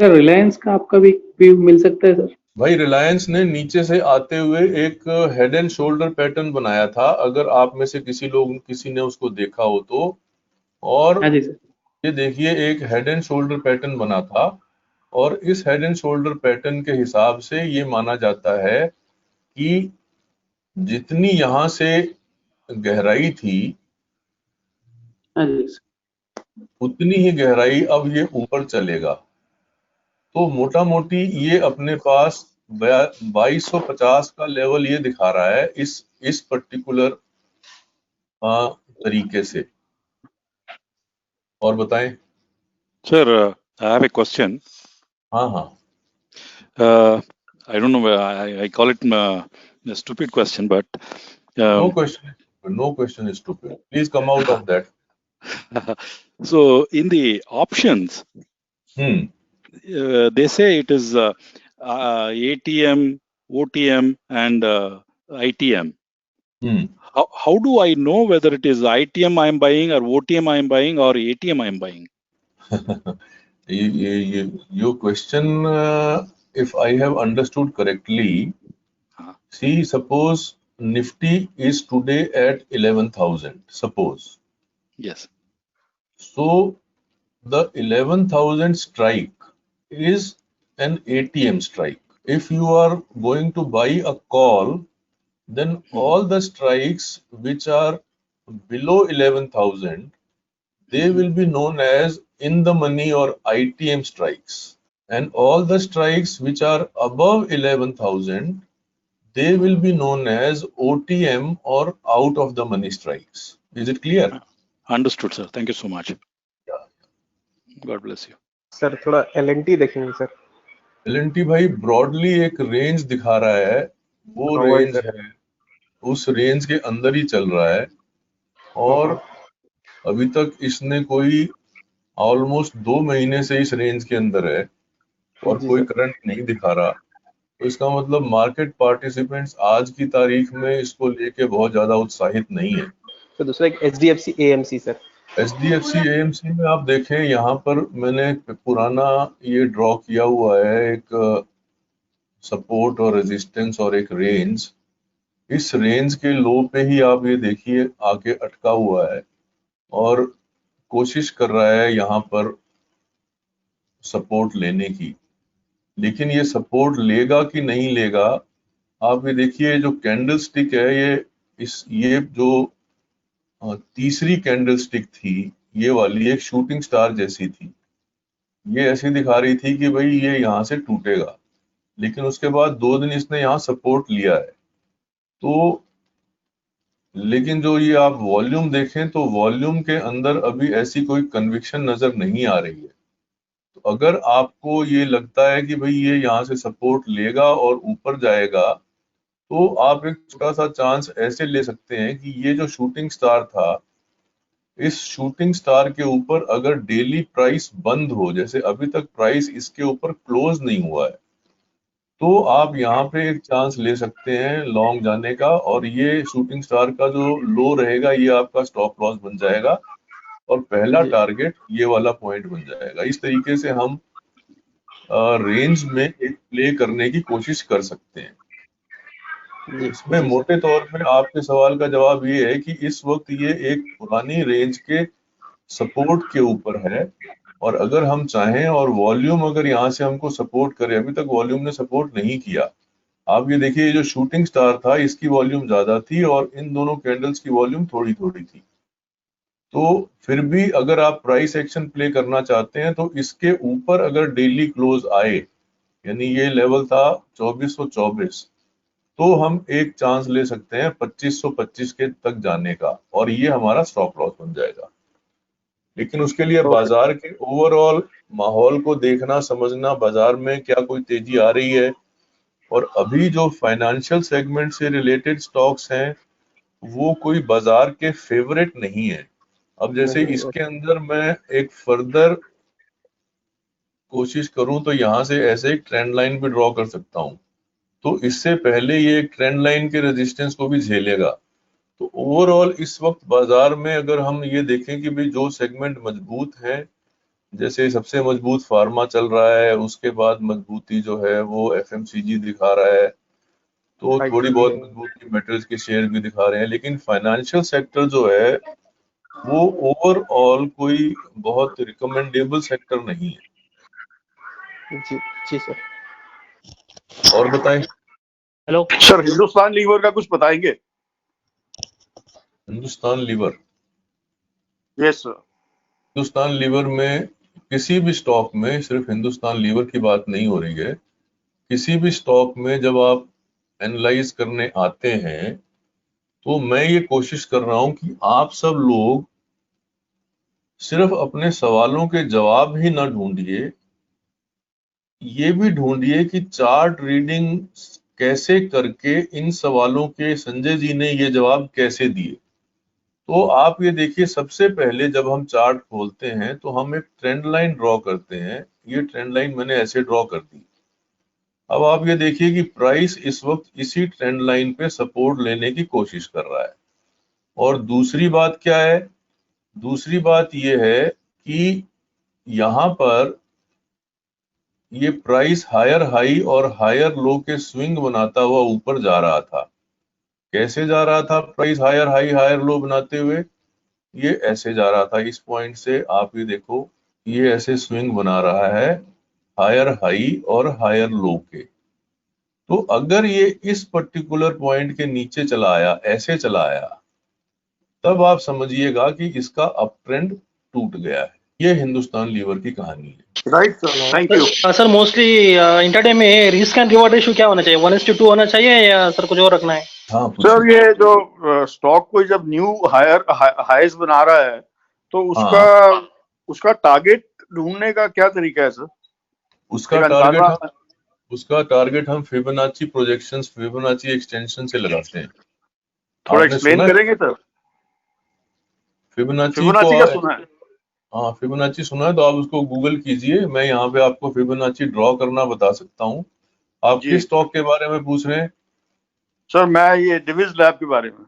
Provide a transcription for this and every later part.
Sir Reliance का आपका भी मिल सकता है सर? भाई रिलायंस ने नीचे से आते हुए एक हेड एंड शोल्डर पैटर्न बनाया था, अगर आप में से किसी ने उसको देखा हो तो। और हाँ जी सर। ये देखिए एक हेड एंड शोल्डर पैटर्न बना था, और इस हेड एंड शोल्डर पैटर्न के हिसाब से ये माना जाता है कि जितनी यहां से गहराई थी हाँ जी सर। उतनी ही गहराई अब ये ऊपर चलेगा। तो मोटा मोटी ये अपने पास 2250 का लेवल ये दिखा रहा है इस पर्टिकुलर तरीके से। और बताएं। Sir, I have a question. हाँ हाँ। I don't know, I call it a stupid question, but No question is stupid. Please come out of that. so in the options, Hmm. they say it is ATM, OTM, and ITM. Hmm. How do I know whether it is ITM I am buying, or OTM I am buying, or ATM I am buying? Your question, if I have understood correctly, see, suppose Nifty is today at 11,000. Suppose. Yes. So the 11,000 strike is an ATM strike. If you are going to buy a call, then all the strikes which are below 11,000, they will be known as in the money or ITM strikes. And all the strikes which are above 11,000, they will be known as OTM or out of the money strikes. Is it clear? Understood, sir. Thank you so much. Yeah. God bless you. Sir थोड़ा LNT देखेंगे sir. LNT भाई broadly एक range दिखा रहा है, वो range है, उस रेंज के अंदर ही चल रहा है। और अभी तक इसने कोई ऑलमोस्ट 2 महीने से इस रेंज के अंदर है और कोई करंट नहीं दिखा रहा। तो इसका मतलब मार्केट पार्टिसिपेंट्स आज की तारीख में इसको लेके बहुत ज्यादा उत्साहित नहीं है। तो दूसरा एक HDFC AMC sir. HDFC AMC में आप देखें, यहाँ पर मैंने पुराना ये ड्रॉ किया हुआ है, एक सपोर्ट और रेजिस्टेंस और एक रेंज। इस रेंज के लो पे ही आप ये देखिए आके अटका हुआ है और कोशिश कर रहा है यहाँ पर सपोर्ट लेने की। लेकिन ये सपोर्ट लेगा कि नहीं लेगा, आप ये देखिए जो कैंडल स्टिक है, ये जो तीसरी कैंडल स्टिक थी, ये वाली एक शूटिंग स्टार जैसी थी। ये ऐसी दिखा रही थी कि भाई ये यहाँ से टूटेगा, लेकिन उसके बाद 2 दिन इसने यहाँ सपोर्ट लिया है। तो लेकिन जो ये आप वॉल्यूम देखें तो वॉल्यूम के अंदर अभी ऐसी कोई कन्विक्शन नजर नहीं आ रही है। तो अगर आपको ये लगता है कि भाई ये यहाँ से सपोर्ट लेगा और ऊपर जाएगा, तो आप एक छोटा सा चांस ऐसे ले सकते हैं कि ये जो शूटिंग स्टार था, इस शूटिंग स्टार के ऊपर अगर डेली प्राइस बंद हो, जैसे अभी तक प्राइस इसके ऊपर क्लोज नहीं हुआ है, तो आप यहाँ पे एक चांस ले सकते हैं लॉन्ग जाने का। और ये शूटिंग स्टार का जो लो रहेगा, ये आपका स्टॉप लॉस बन जाएगा और पहला टारगेट ये वाला पॉइंट बन जाएगा। इस तरीके से हम रेंज में एक प्ले करने की कोशिश कर सकते हैं। इसमें मोटे तौर पे आपके सवाल का जवाब ये है कि इस वक्त ये एक पुरानी रेंज के सपोर्ट के ऊपर है, और अगर हम चाहें और वॉल्यूम अगर यहाँ से हमको सपोर्ट करे, अभी तक वॉल्यूम ने सपोर्ट नहीं किया। आप ये देखिए, ये जो शूटिंग स्टार था इसकी वॉल्यूम ज्यादा थी और इन दोनों कैंडल्स की वॉल्यूम थोड़ी थोड़ी थी। तो फिर भी अगर आप प्राइस एक्शन प्ले करना चाहते हैं, तो इसके ऊपर अगर डेली क्लोज आए, यानी ये लेवल था 2424, तो हम एक चांस ले सकते हैं 2525 के तक जाने का, और ये हमारा स्टॉप लॉस बन जाएगा। लेकिन उसके लिए बाजार के ओवरऑल माहौल को देखना, समझना, बाजार में क्या कोई तेजी आ रही है। और अभी जो फाइनेंशियल सेगमेंट से रिलेटेड स्टॉक्स हैं, वो कोई बाजार के फेवरेट नहीं है। अब जैसे इसके अंदर मैं एक फर्दर कोशिश करूं तो यहाँ से ऐसे एक ट्रेंड लाइन भी ड्रॉ कर सकता हूं, तो इससे पहले ये एक ट्रेंड लाइन के रेजिस्टेंस को भी झेलेगा। तो ओवरऑल इस वक्त बाजार में अगर हम ये देखें कि भाई जो सेगमेंट मजबूत है जैसे सबसे मजबूत फार्मा चल रहा है, उसके बाद मजबूती जो है वो एफएमसीजी दिखा रहा है, तो थोड़ी बहुत मजबूती मेटल्स के शेयर भी दिखा रहे हैं, लेकिन फाइनेंशियल सेक्टर जो है वो ओवरऑल कोई बहुत रिकमेंडेबल सेक्टर नहीं है। जी जी सर। और बताएं। हेलो सर, हिंदुस्तान लीवर का कुछ बताएंगे? Hindustan Lever, yes sir. Hindustan Lever में किसी भी स्टॉक में, सिर्फ हिंदुस्तान लीवर की बात नहीं हो रही है, किसी भी स्टॉक में जब आप एनालाइज करने आते हैं तो मैं ये कोशिश कर रहा हूं कि आप सब लोग सिर्फ अपने सवालों के जवाब ही ना ढूंढिए, ये भी ढूंढिए कि चार्ट रीडिंग कैसे करके इन सवालों के संजय जी ने ये जवाब कैसे दिए। तो आप ये देखिए, सबसे पहले जब हम चार्ट खोलते हैं तो हम एक ट्रेंड लाइन ड्रॉ करते हैं। ये ट्रेंड लाइन मैंने ऐसे ड्रॉ कर दी। अब आप ये देखिए कि प्राइस इस वक्त इसी ट्रेंड लाइन पे सपोर्ट लेने की कोशिश कर रहा है। और दूसरी बात क्या है? दूसरी बात ये है कि यहाँ पर ये प्राइस हायर हाई और हायर लो के स्विंग बनाता हुआ ऊपर जा रहा था। कैसे जा रहा था price higher high higher low बनाते हुए? ये ऐसे जा रहा था, इस पॉइंट से आप ये देखो, ये ऐसे स्विंग बना रहा है हायर हाई और हायर लो के। तो अगर ये इस पर्टिकुलर पॉइंट के नीचे चला आया, ऐसे चला आया, तब आप समझिएगा कि इसका अप ट्रेंड टूट गया है। ये हिंदुस्तान लीवर की कहानी है। Right sir, thank you. Sir mostly intraday में रिस्क एंड रिवॉर्ड रेशियो क्या होना चाहिए? 1:2 होना चाहिए या सर कुछ और रखना है? हाँ सर, ये जो स्टॉक कोई जब न्यू हाईज बना रहा है तो उसका टारगेट ढूंढने का क्या तरीका है सर? उसका टारगेट हम फिबोनाची प्रोजेक्शंस, फिबोनाची एक्सटेंशन से लगाते हैं। थोड़ा एक्सप्लेन करेंगे सर? फिबोनाची का सुना है? हाँ, फिबोनाची सुना है तो आप उसको गूगल कीजिए। मैं यहाँ पे आपको फिबोनाची ड्रॉ करना बता सकता हूँ। आप किस स्टॉक के बारे में पूछ रहे हैं? सर, मैं ये डिविज लैब के बारे में।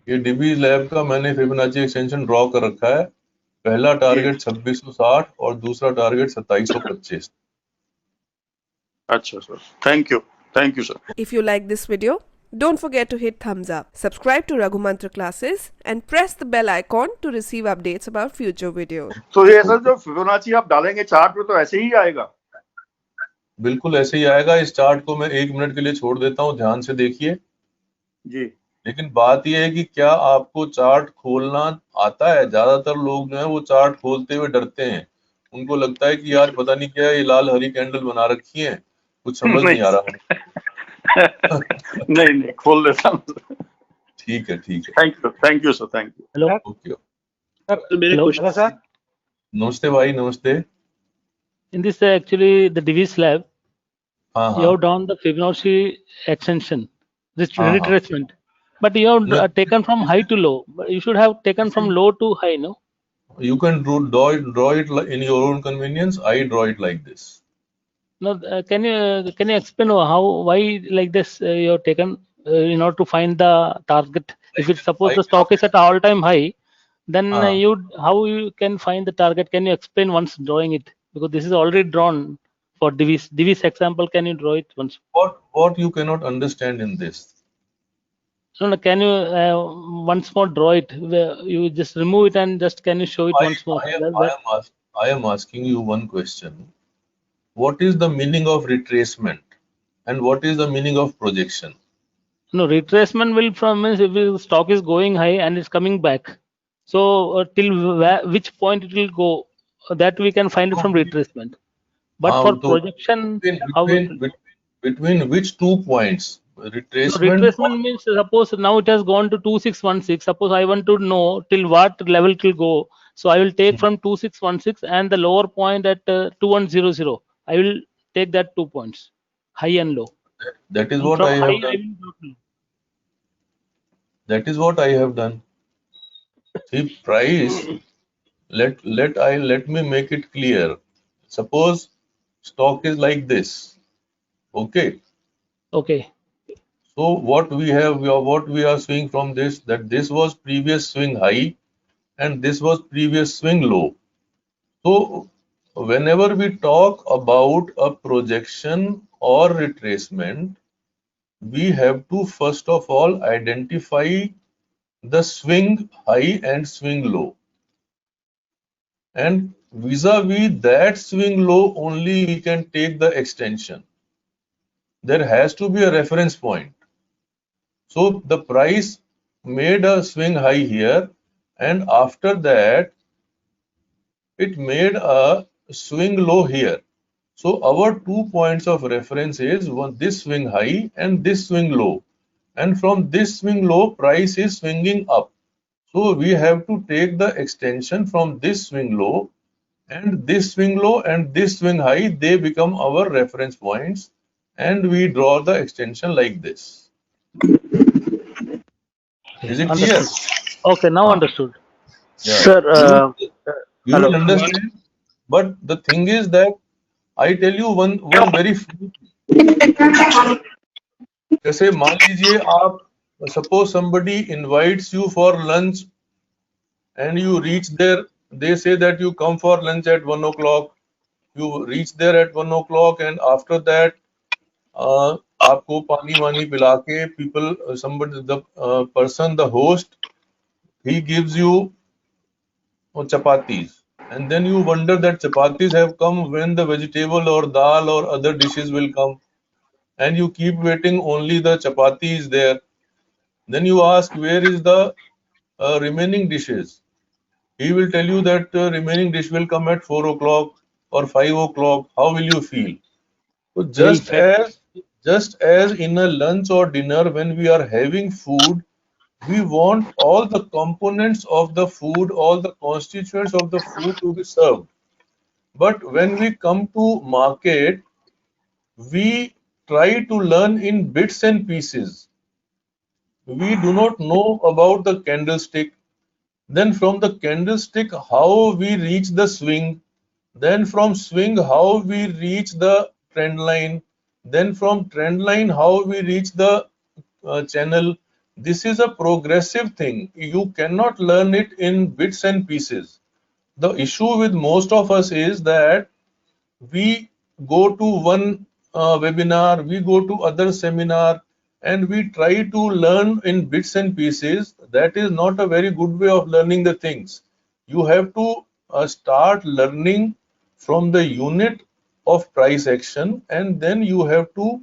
ये डिविज लैब का मैंने फिबोनाची एक्सटेंशन ड्रॉ कर रखा है। पहला टारगेट 2660 और दूसरा टारगेट 2725। अच्छा sir, thank you sir. If you like this video, don't forget to hit thumbs up, subscribe to Raghu Mantra classes and press the bell icon to receive updates about future videos. तो ये sir जो Fibonacci आप डालेंगे chart पे तो ऐसे ही आएगा? बिल्कुल ऐसे ही आएगा। इस चार्ट को मैं 1 मिनट के लिए छोड़ देता हूँ, ध्यान से देखिए जी। लेकिन बात यह है कि क्या आपको चार्ट खोलना आता है? ज्यादातर लोग जो है वो चार्ट खोलते हुए डरते हैं। उनको लगता है कि यार पता नहीं क्या ये लाल हरी कैंडल बना रखी है, कुछ समझ नहीं आ रहा। नहीं, खोल लेता हूँ। ठीक है। Thank you sir, thank you. Hello okay. Hello sir. नमस्ते भाई, नमस्ते। In this actually the Divis lab, हाँ you have done the Fibonacci extension, this हाँ, retracement, but you have taken from high to low. But you should have taken from low to high, no? You can draw it in your own convenience. I draw it like this. No, can you explain why like this you have taken in order to find the target? If it's suppose the stock is at all-time high, then how you can find the target? Can you explain once drawing it? Because this is already drawn for Divis example. Can you draw it once? What you cannot understand in this? No, can you once more draw it? You just remove it and just can you show it once more? I am asking you one question. What is the meaning of retracement and what is the meaning of projection? No, retracement will from means if the stock is going high and it's coming back. So till which point it will go, that we can find it from retracement. But for projection, between which 2 points? Retracement means suppose now it has gone to 2616. Suppose I want to know till what level it will go. So I will take from 2616 and the lower point at 2100. I will take that 2 points, high and low. That is what I have done. That is what I have done. See, price. Let me make it clear. Suppose stock is like this. Okay. Okay. So what we are seeing from this, that this was previous swing high and this was previous swing low. So whenever we talk about a projection or retracement, we have to first of all identify the swing high and swing low. And vis-a-vis that swing low only we can take the extension. There has to be a reference point. So the price made a swing high here, and after that it made a swing low here. So our 2 points of reference is this swing high and this swing low. And from this swing low, price is swinging up. So we have to take the extension from this swing low, and this swing low and this swing high, they become our reference points, and we draw the extension like this. Is it clear? Understood. Okay, now understood. Yeah. Sir, You will understand. But the thing is that I tell you one very funny thing. जैसे मान लीजिए आप, suppose somebody invites you for lunch and you reach there, they say that you come for lunch at 1 o'clock, you reach there at 1 o'clock, and after that आपको पानी वानी पिला के people, somebody, the person, the host, he gives you chapatis, and then you wonder that chapatis have come, when the vegetable or dal or other dishes will come, and you keep waiting, only the chapati is there. Then you ask, where is the remaining dishes? He will tell you that remaining dish will come at 4 o'clock or 5 o'clock. How will you feel? So just as in a lunch or dinner, when we are having food, we want all the components of the food, all the constituents of the food to be served. But when we come to market, we try to learn in bits and pieces. We do not know about the candlestick. Then from the candlestick, how we reach the swing. Then from swing, how we reach the trend line. Then from trend line, how we reach the channel. This is a progressive thing. You cannot learn it in bits and pieces. The issue with most of us is that we go to one webinar, we go to other seminar, and we try to learn in bits and pieces. That is not a very good way of learning the things. You have to start learning from the unit of price action, and then you have to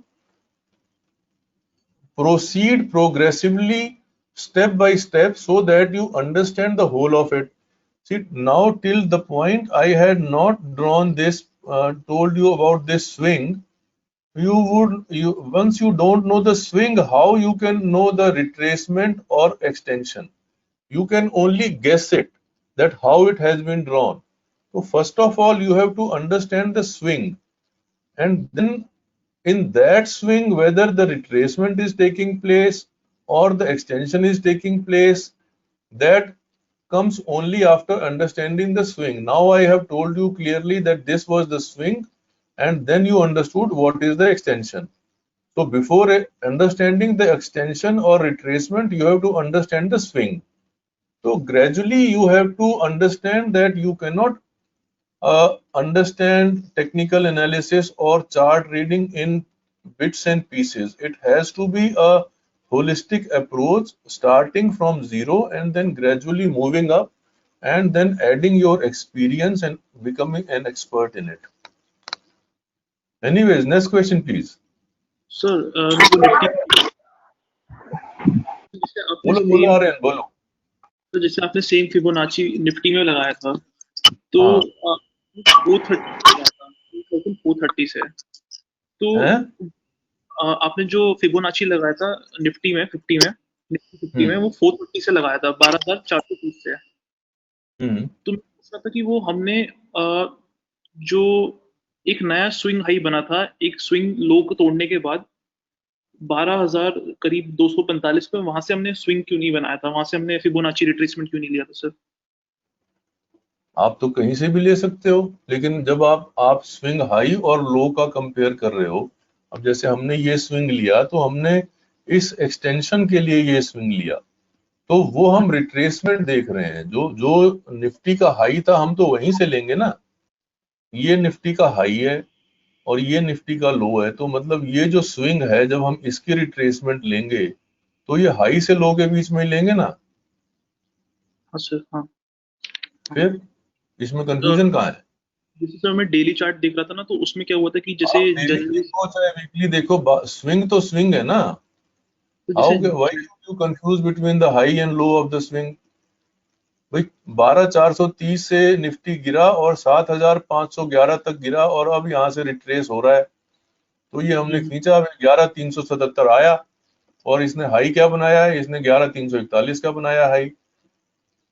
proceed progressively, step by step, so that you understand the whole of it. See, now till the point I had not drawn this, told you about this swing, once you don't know the swing, how you can know the retracement or extension? You can only guess it, that how it has been drawn. So first of all, you have to understand the swing, and then in that swing, whether the retracement is taking place or the extension is taking place, that comes only after understanding the swing. Now I have told you clearly that this was the swing, and then you understood what is the extension. So before understanding the extension or retracement, you have to understand the swing. So gradually you have to understand that you cannot understand technical analysis or chart reading in bits and pieces. It has to be a holistic approach, starting from zero and then gradually moving up, and then adding your experience and becoming an expert in it. Anyways, next question please. Sir बोलो। तो जैसे आपने same Fibonacci Nifty में लगाया था, तो 430 से, तो आपने जो फिबोनाची लगाया था निफ्टी में 50 में वो 430 से लगाया था 12,430 से। तो मैं सोच रहा था कि वो हमने जो एक नया स्विंग हाई बना था, एक स्विंग लो को तोड़ने के बाद 12,000 करीब 245 पे, वहां से हमने स्विंग क्यों नहीं बनाया था? वहां से हमने फिबोनाची रिट्रेसमेंट क्यों नहीं लिया था सर? आप तो कहीं से भी ले सकते हो, लेकिन जब आप स्विंग हाई और लो का कंपेयर कर रहे हो, अब जैसे हमने ये स्विंग लिया तो हमने इस एक्सटेंशन के लिए ये स्विंग लिया, तो वो हम रिट्रेसमेंट देख रहे हैं। जो निफ्टी का हाई था हम तो वहीं से लेंगे ना। ये निफ्टी का हाई है और ये निफ्टी का लो है, तो मतलब ये जो स्विंग है जब हम इसकी रिट्रेसमेंट लेंगे तो ये हाई से लो के बीच में ही लेंगे ना, हाँ सर, हाँ। फिर इसमें कंफ्यूजन कहाँ है? जैसे सर मैं डेली चार्ट देख रहा था ना, तो उसमें क्या हुआ था कि जैसे आप daily जनवरी देखो चाहे वीकली देखो, स्विंग तो स्विंग है ना। तो हाउ जैसे why should you confuse between the high and low of the swing? भाई 12430 से निफ्टी गिरा और 7511 तक गिरा और अब यहाँ से रिट्रेस हो रहा है, तो ये हमने खींचा, 11377 आया और इसने हाई क्या बनाया है, इसने 11341 का बनाया हाई।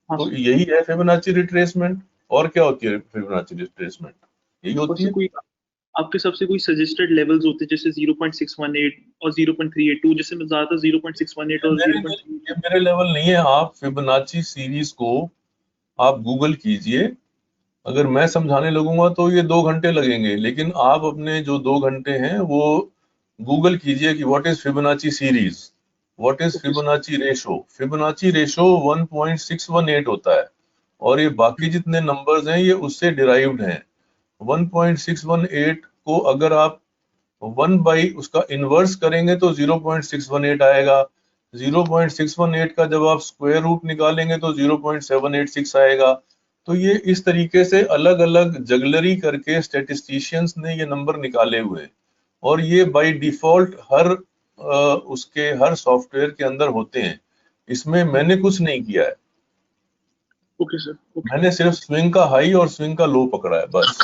हाँ तो सर, यही है फिबोनाची रिट्रेसमेंट। और क्या होती है फिबोनाची रिट्रेसमेंट? यही और होती सर है। कोई आपके सबसे कोई सजेस्टेड लेवल्स होते हैं जैसे 0.618 और 0.382, जैसे मैं ज्यादातर 0.618 और ये 0.382। मेरे लेवल नहीं है। आप फिबोनाची सीरीज को आप गूगल कीजिए, अगर मैं समझाने लगूंगा तो ये 2 घंटे लगेंगे, लेकिन आप अपने जो 2 घंटे हैं वो गूगल कीजिए कि what is Fibonacci series, what is Fibonacci ratio. Fibonacci ratio 1.618 होता है और ये बाकी जितने नंबर्स हैं ये उससे डिराइव्ड हैं। 1.618 को अगर आप 1 बाई उसका इनवर्स करेंगे तो 0.618 आएगा। 0.618 का जब आप स्क्वायर रूट निकालेंगे तो 0.786 आएगा। तो ये इस तरीके से अलग अलग जगलरी करके स्टैटिस्टिशियंस ने ये नंबर निकाले हुए, और ये बाय डिफॉल्ट उसके हर सॉफ्टवेयर के अंदर होते हैं। इसमें मैंने कुछ नहीं किया है, ओके सर, ओके। मैंने सिर्फ स्विंग का हाई और स्विंग का लो पकड़ा है बस।